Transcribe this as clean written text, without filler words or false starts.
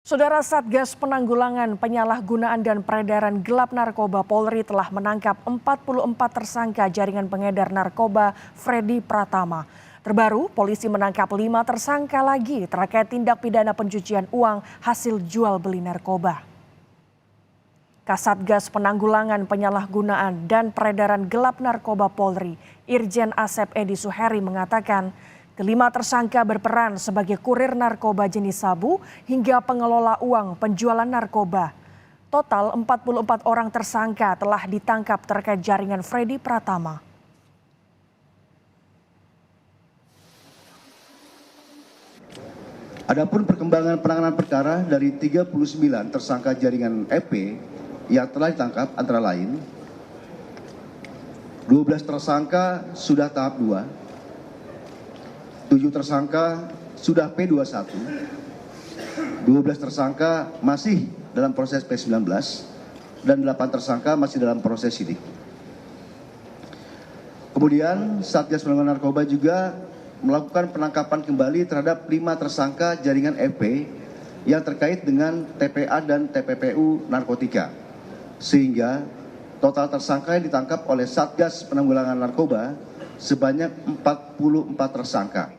Saudara Satgas Penanggulangan Penyalahgunaan dan Peredaran Gelap Narkoba Polri telah menangkap 44 tersangka jaringan pengedar narkoba Freddy Pratama. Terbaru, polisi menangkap 5 tersangka lagi terkait tindak pidana pencucian uang hasil jual beli narkoba. Kasatgas Penanggulangan Penyalahgunaan dan Peredaran Gelap Narkoba Polri, Irjen Asep Edi Suheri mengatakan, kelima tersangka berperan sebagai kurir narkoba jenis sabu hingga pengelola uang penjualan narkoba. Total 44 orang tersangka telah ditangkap terkait jaringan Freddy Pratama. Adapun perkembangan penanganan perkara dari 39 tersangka jaringan EP yang telah ditangkap antara lain 12 tersangka sudah tahap 2, 7 tersangka sudah P21, 12 tersangka masih dalam proses P19, dan 8 tersangka masih dalam proses sidik. Kemudian Satgas Penanganan Narkoba juga melakukan penangkapan kembali terhadap 5 tersangka jaringan EP yang terkait dengan TPA dan TPPU narkotika. Sehingga total tersangka yang ditangkap oleh Satgas Penanggulangan Narkoba sebanyak 44 tersangka.